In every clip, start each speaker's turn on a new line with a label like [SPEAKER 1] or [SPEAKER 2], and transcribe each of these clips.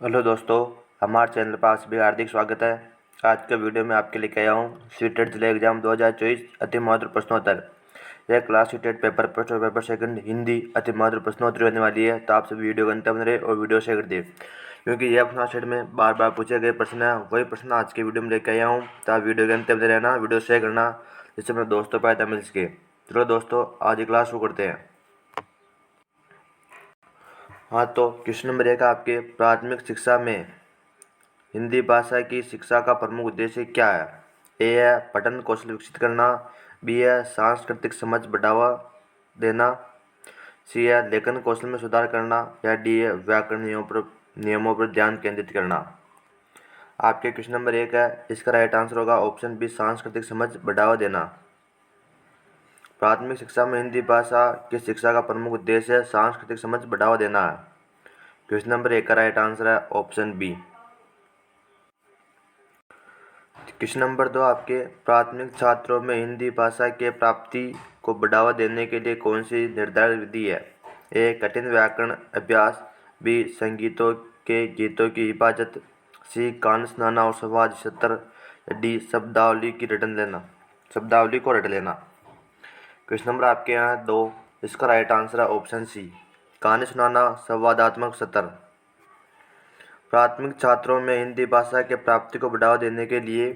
[SPEAKER 1] Hello दोस्तों, हमारे channel पर आप सभी का हार्दिक स्वागत है। आज के वीडियो में आपके लेके आया हूँ सीटेट जिला एग्जाम 2024 अति महत्व प्रश्नोत्तर। यह क्लास सीटेट पेपर फर्स्ट और पेपर सेकंड हिंदी अति महत्व प्रश्नोत्तर होने वाली है, तो आप सभी वीडियो के अंत तक बने रहे और वीडियो शेयर कर दिए, क्योंकि यह अपना सेट में बार बार पूछे गए प्रश्न है, वही प्रश्न आज के वीडियो में लेके आया हूँ। तो आप वीडियो के अंत तक बने रहना, वीडियो शेयर करना, जिससे अपने दोस्तों पर फायदा मिल सके। चलो दोस्तों, आज की क्लास शुरू करते हैं। हाँ, तो क्वेश्चन नंबर 1 आपके प्राथमिक शिक्षा में हिंदी भाषा की शिक्षा का प्रमुख उद्देश्य क्या है? ए है पठन कौशल विकसित करना, बी है सांस्कृतिक समझ बढ़ावा देना, सी है लेखन कौशल में सुधार करना, या डी है व्याकरण नियमों पर ध्यान केंद्रित करना। आपके क्वेश्चन नंबर 1 है, इसका राइट आंसर होगा ऑप्शन बी, सांस्कृतिक समझ बढ़ावा देना। प्राथमिक शिक्षा में हिंदी भाषा की शिक्षा का प्रमुख उद्देश्य सांस्कृतिक समझ बढ़ावा देना है। क्वेश्चन नंबर 1 का राइट आंसर है ऑप्शन बी। क्वेश्चन नंबर 2 आपके प्राथमिक छात्रों में हिंदी भाषा के प्राप्ति को बढ़ावा देने के लिए कौन सी निर्धारित विधि है? ए कठिन व्याकरण अभ्यास, बी संगीतों के गीतों की हिफाजत, सी कान सुनाना और संवाद सत्र, डी शब्दावली को रट लेना। क्वेश्चन नंबर आपके यहाँ 2, इसका राइट आंसर है ऑप्शन सी, कहानी सुनाना संवादात्मक सत्र। प्राथमिक छात्रों में हिंदी भाषा के प्राप्ति को बढ़ावा देने के लिए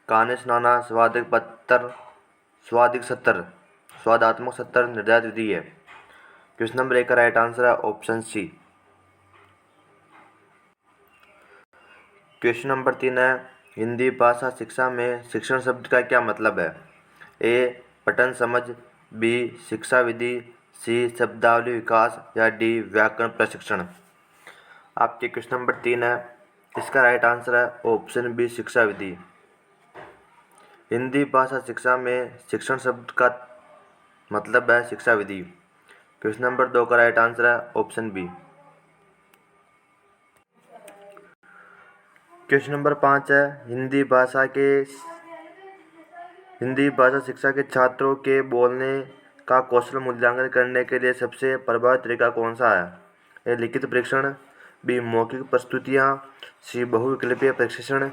[SPEAKER 1] कहानी सुनाना स्वादात्मक सत्र निर्धारित विधि है। क्वेश्चन नंबर 1 का राइट आंसर है ऑप्शन सी। क्वेश्चन नंबर 3 है, हिंदी भाषा शिक्षा में शिक्षण शब्द का क्या मतलब है? ए पठन समझ, बी शिक्षा विधि, सी शब्दावली विकास, या डी व्याकरण प्रशिक्षण। आपके क्वेश्चन नंबर 3 है, इसका राइट आंसर है ऑप्शन बी, शिक्षा विधि। हिंदी भाषा शिक्षा में शिक्षण शब्द का मतलब है शिक्षा विधि। क्वेश्चन नंबर 2 का राइट आंसर है ऑप्शन बी। क्वेश्चन नंबर 5 है, हिंदी भाषा शिक्षा के छात्रों के बोलने का कौशल मूल्यांकन करने के लिए सबसे प्रभावी तरीका कौन सा है? ए लिखित परीक्षण, बी मौखिक प्रस्तुतियाँ, सी बहुविकल्पीय प्रशिक्षण,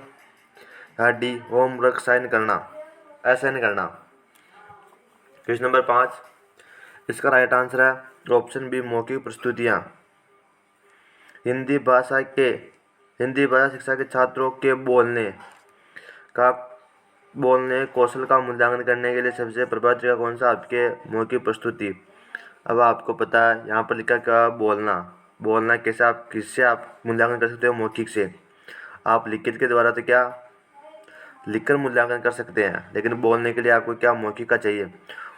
[SPEAKER 1] या डी होमवर्क असाइन करना। क्वेश्चन नंबर 5, इसका राइट आंसर है ऑप्शन बी, मौखिक प्रस्तुतियाँ। हिंदी भाषा शिक्षा के छात्रों के बोलने कौशल का मूल्यांकन करने के लिए सबसे प्रभावी तरीका कौन सा? आपके मौखिक प्रस्तुति। अब आपको पता है यहाँ पर लिखा क्या, बोलना किससे आप मूल्यांकन कर सकते हो? मौखिक से। आप लिखित के द्वारा तो क्या लिखकर मूल्यांकन कर सकते हैं, लेकिन बोलने के लिए आपको क्या मौखिक का चाहिए।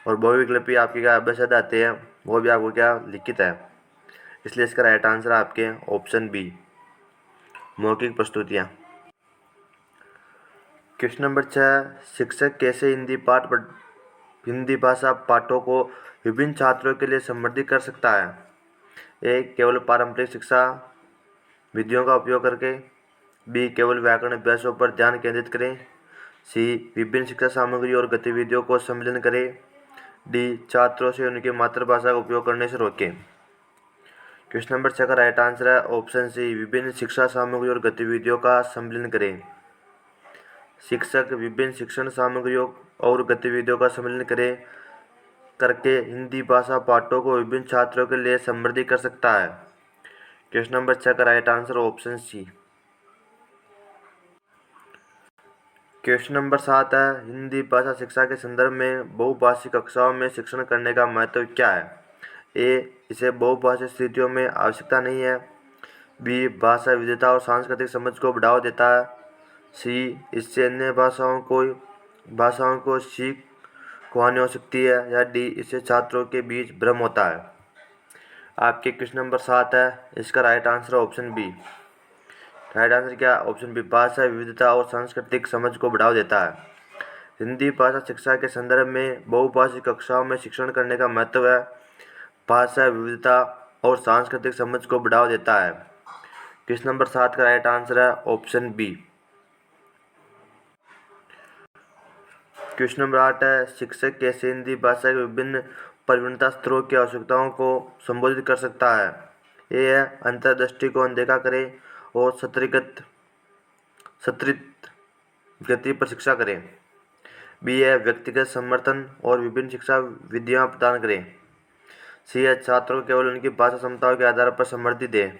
[SPEAKER 1] और बहुविकल्पी आपके क्या अभ्यास आते हैं, वो भी आपको क्या लिखित है। इसलिए इसका राइट आंसर आपके ऑप्शन बी, मौखिक प्रस्तुतियाँ। क्वेश्चन नंबर 6, शिक्षक कैसे हिंदी भाषा पाठों को विभिन्न छात्रों के लिए समृद्ध कर सकता है? ए केवल पारंपरिक शिक्षा विधियों का उपयोग करके, बी केवल व्याकरण अभ्यासों पर ध्यान केंद्रित करें, सी विभिन्न शिक्षा सामग्री और गतिविधियों को सम्मिलन करें, डी छात्रों से उनकी मातृभाषा का उपयोग करने से रोकें। क्वेश्चन नंबर 6 का राइट आंसर है ऑप्शन सी, विभिन्न शिक्षा सामग्री और गतिविधियों का सम्मिलन करें। शिक्षक विभिन्न शिक्षण सामग्रियों और गतिविधियों का सम्मिलन करके हिंदी भाषा पाठों को विभिन्न छात्रों के लिए समृद्ध कर सकता है। क्वेश्चन नंबर 6 का right answer option C. Question number 7 है, हिंदी भाषा शिक्षा के संदर्भ में बहुभाषी कक्षाओं में शिक्षण करने का महत्व क्या है? ए इसे बहुभाषी स्थितियों में आवश्यकता नहीं है, बी भाषा विविधता और सांस्कृतिक समझ को बढ़ावा देता है, सी इससे अन्य भाषाओं को सीख को हानि हो सकती है, या डी इससे छात्रों के बीच भ्रम होता है। आपके क्वेश्चन नंबर 7 है, इसका right answer option B. Right answer क्या? ऑप्शन बी, भाषा विविधता और सांस्कृतिक समझ को बढ़ावा देता है। हिंदी भाषा शिक्षा के संदर्भ में बहुभाषी कक्षाओं में शिक्षण करने का महत्व है, भाषा विविधता और सांस्कृतिक समझ को बढ़ावा देता है। क्वेश्चन नंबर 7 का राइट आंसर है ऑप्शन बी। क्वेश्चन नंबर 8 है, शिक्षक कैसे हिंदी भाषा के विभिन्न प्रवीणता स्तरों की आवश्यकताओं को संबोधित कर सकता है? ए है अंतर्दृष्टि को अनदेखा करें और सत्रित गति पर शिक्षा करें। बी है व्यक्तिगत समर्थन और विभिन्न शिक्षा विधियां प्रदान करें। सी है छात्रों को केवल उनकी भाषा क्षमताओं के आधार पर समृद्धि दें।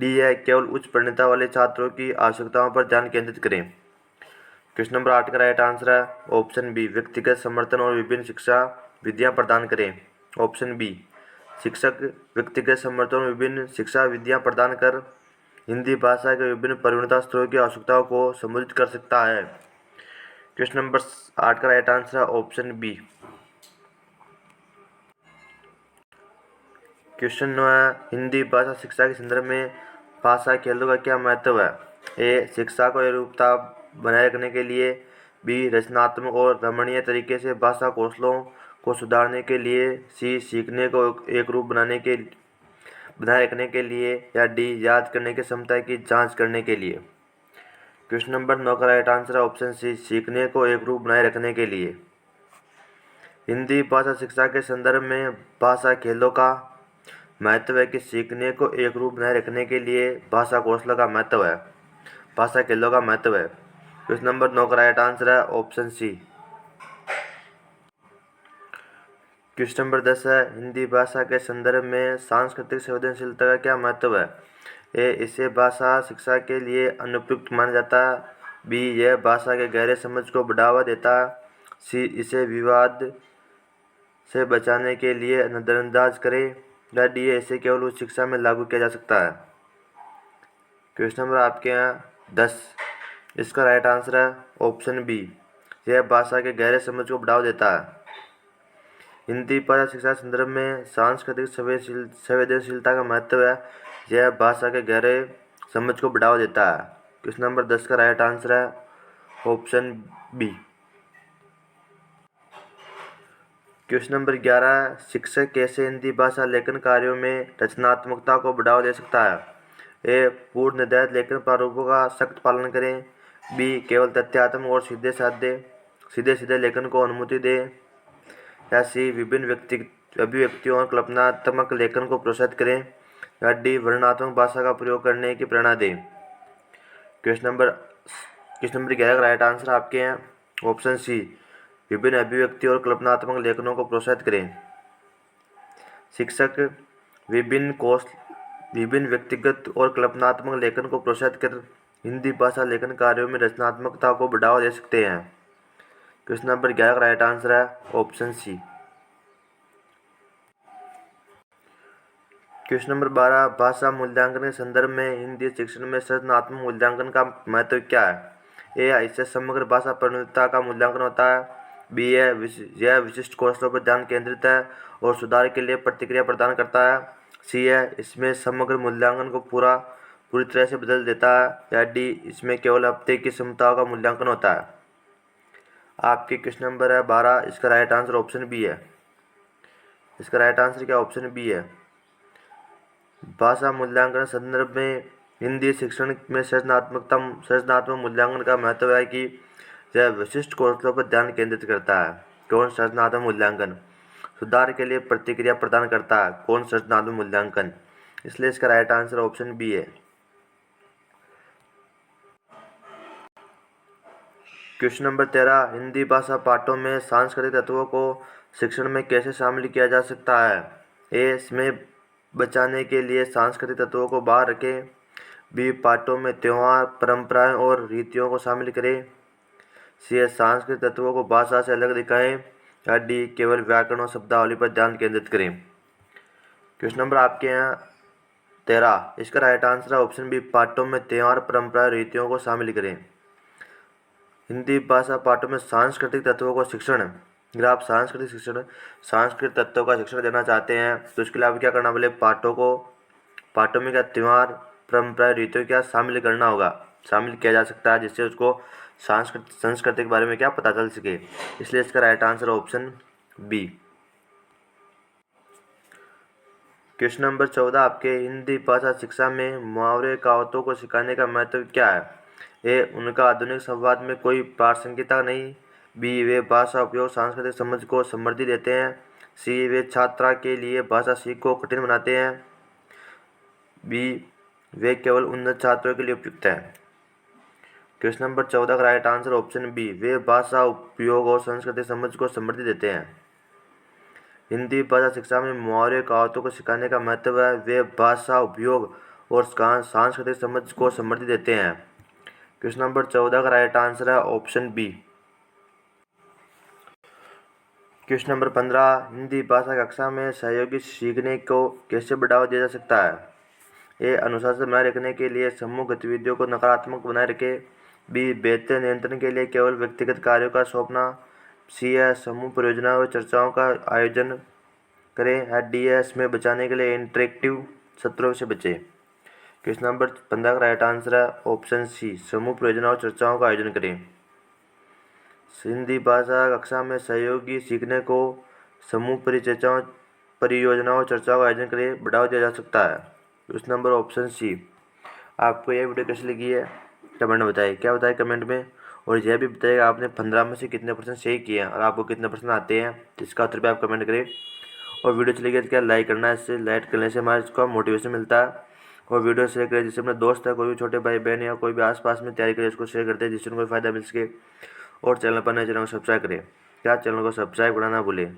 [SPEAKER 1] डी है केवल उच्च परिणता वाले छात्रों की आवश्यकताओं पर ध्यान केंद्रित करें। क्वेश्चन नंबर 8 का राइट आंसर है ऑप्शन बी, व्यक्तिगत समर्थन और विभिन्न शिक्षा विधियां प्रदान करें। ऑप्शन बी, शिक्षक व्यक्तिगत समर्थन और विभिन्न शिक्षा विधियां प्रदान कर हिंदी भाषा के विभिन्न परिणता स्तरों की आवश्यकताओं को संबोधित कर सकता है। क्वेश्चन नंबर 8 का राइट आंसर है ऑप्शन बी। क्वेश्चन 9 है हिंदी भाषा शिक्षा के संदर्भ में भाषा खेलों का क्या महत्व है। ए, शिक्षा को एकरूपता बनाए रखने के लिए। बी, रचनात्मक और रमणीय तरीके से भाषा कौशलों को सुधारने के लिए। सी, सीखने को एक रूप बनाए रखने के लिए। या डी, याद करने की क्षमता की जांच करने के लिए। क्वेश्चन नंबर 9 का राइट आंसर है ऑप्शन सी, सीखने को एक रूप बनाए रखने के लिए। हिंदी भाषा शिक्षा के संदर्भ में भाषा खेलों का महत्व है कि सीखने को एक रूप बनाए रखने के लिए भाषा कौशल का महत्व है, भाषा खेलों का महत्व है। क्वेश्चन नंबर 9 का राइट आंसर है ऑप्शन सी। क्वेश्चन नंबर 10 है हिंदी भाषा के संदर्भ में सांस्कृतिक संवेदनशीलता का क्या महत्व है। ए, इसे भाषा शिक्षा के लिए अनुपयुक्त माना जाता है। बी, यह भाषा के गहरे समझ को बढ़ावा देता है। सी, इसे विवाद से बचाने के लिए नजरअंदाज करें। या डी, इसे केवल उच्च शिक्षा में लागू किया जा सकता है। क्वेश्चन नंबर आपके यहाँ 10, इसका राइट आंसर है ऑप्शन बी, यह भाषा के गहरे समझ को बढ़ावा देता है। हिंदी भाषा शिक्षा संदर्भ में सांस्कृतिक संवेदनशीलता का महत्व है, यह भाषा के गहरे समझ को बढ़ावा देता है। क्वेश्चन नंबर 10 का राइट आंसर है ऑप्शन बी। क्वेश्चन नंबर 11, शिक्षक कैसे हिंदी भाषा लेखन कार्यों में रचनात्मकता को बढ़ावा दे सकता है। ए, पूर्ण निर्धारित लेखन प्रारूपों का सख्त पालन करें। बी, केवल तथ्यात्मक और सीधे सीधे लेखन को अनुमति दें। या सी, विभिन्न अभिव्यक्तियों और कल्पनात्मक लेखन को प्रोत्साहित करें। या डी, वर्णनात्मक भाषा का प्रयोग करने की प्रेरणा दें। क्वेश्चन नंबर 11 का राइट आंसर आपके हैं ऑप्शन सी, विभिन्न अभिव्यक्ति और कल्पनात्मक लेखनों को प्रोत्साहित करें। शिक्षक विभिन्न व्यक्तिगत और कल्पनात्मक लेखन को प्रोत्साहित कर हिंदी भाषा लेखन कार्यों में रचनात्मकता को बढ़ावा दे सकते हैं। क्वेश्चन नंबर 11 का राइट आंसर है ऑप्शन सी। क्वेश्चन नंबर 12, भाषा मूल्यांकन के संदर्भ में हिंदी शिक्षण में सृजनात्मक मूल्यांकन का महत्व क्या है। ए, इससे समग्र भाषा परिणतता का मूल्यांकन होता है। बी, यह विशिष्ट कौशलों पर ध्यान केंद्रित है और सुधार के लिए प्रतिक्रिया प्रदान करता है। सी है, इसमें समग्र मूल्यांकन को पूरी तरह से बदल देता है। या डी, इसमें केवल हफ्ते की क्षमताओं का मूल्यांकन होता है। आपके क्वेश्चन नंबर है 12, इसका राइट आंसर ऑप्शन बी है। इसका राइट आंसर क्या ऑप्शन बी है। भाषा मूल्यांकन संदर्भ में हिंदी शिक्षण में सृजनात्मक मूल्यांकन का महत्व है कि यह विशिष्ट कौशलों पर ध्यान केंद्रित करता है। कौन सृजनात्मक मूल्यांकन? सुधार के लिए प्रतिक्रिया प्रदान करता है। कौन सृजनात्मक मूल्यांकन? इसलिए इसका राइट आंसर ऑप्शन बी है। क्वेश्चन नंबर 13, हिंदी भाषा पाठों में सांस्कृतिक तत्वों को शिक्षण में कैसे शामिल किया जा सकता है। ए, इसमें बचाने के लिए सांस्कृतिक तत्वों को बाहर रखें। बी, पाठों में त्यौहार, परंपराएं और रीतियों को शामिल करें। सी, सांस्कृतिक तत्वों को भाषा से अलग दिखाएं। या डी, केवल व्याकरण और शब्दावली पर ध्यान केंद्रित करें। क्वेश्चन नंबर आपके यहाँ 13, इसका राइट आंसर है ऑप्शन बी, पाठों में त्यौहार, परंपराएं, रीतियों को शामिल करें। हिंदी भाषा पाठों में सांस्कृतिक तत्वों को शिक्षण, अगर आप सांस्कृतिक तत्वों का शिक्षण देना चाहते हैं तो उसके लिए आप क्या करना, बोले पाठों में क्या त्यौहार, परंपरा, रीतियों क्या शामिल करना होगा, शामिल किया जा सकता है, जिससे उसको संस्कृति के बारे में क्या पता चल सके। इसलिए इसका right answer option B. Question number 14, आपके हिंदी भाषा शिक्षा में मुहावरे, कहावतों को सिखाने का महत्व क्या है। ए, उनका आधुनिक संवाद में कोई प्रासंगिकता नहीं। बी, वे भाषा उपयोग सांस्कृतिक समझ को समृद्धि देते हैं। सी, वे छात्रा के लिए भाषा सीख को कठिन बनाते हैं। बी, वे केवल उन्नत छात्रों के लिए उपयुक्त हैं। क्वेश्चन नंबर 14 का राइट आंसर ऑप्शन बी, वे भाषा उपयोग और संस्कृति समझ को समृद्धि देते हैं। हिंदी भाषा शिक्षा में मुहावरे कहावतों को सिखाने का महत्व है। वे भाषा उपयोग और सांस्कृतिक समझ को समृद्धि देते हैं। क्वेश्चन नंबर 14 का राइट आंसर है option B. Question number 15, Hindi भाषा कक्षा में सहयोगी सीखने को कैसे बढ़ावा दिया जा सकता है। ए, अनुशासन बनाए रखने के लिए, समूह गतिविधियों को नकारात्मक बनाए रखे। बी, बेहतर नियंत्रण के लिए केवल व्यक्तिगत कार्यों का सौंपना। सी है, समूह परियोजनाओं और चर्चाओं का आयोजन करें। डी है, इसमें बचाने के लिए इंटरेक्टिव सत्रों से बचें। क्वेश्चन नंबर 15 का राइट आंसर है ऑप्शन सी, समूह परियोजनाओं और चर्चाओं का आयोजन करें। हिंदी भाषा कक्षा में सहयोगी सीखने को समूह परियोजनाओं चर्चाओं का आयोजन करें बढ़ावा दिया जा सकता है। Question number option C. आपको यह वीडियो कैसी लगी है कमेंट में बताइए, क्या बताइए कमेंट में, और यह भी बताइएगा आपने 15 में से कितने परसेंट सही किए हैं और आपको कितने परसेंट आते हैं, इसका उत्तर भी आप कमेंट करें। और वीडियो चली गई तो क्या लाइक करना है, इससे लाइक करने से हमारे इसको मोटिवेशन मिलता है। और वीडियो शेयर करें, जिससे अपने दोस्त है, कोई भी छोटे भाई बहन या कोई भी आसपास में तैयारी करे, उसको शेयर करते हैं जिससे उनको फ़ायदा मिल सके। और चैनल पर नए, चैनल को सब्सक्राइब करें, क्या चैनल को सब्सक्राइब करना ना भूलें।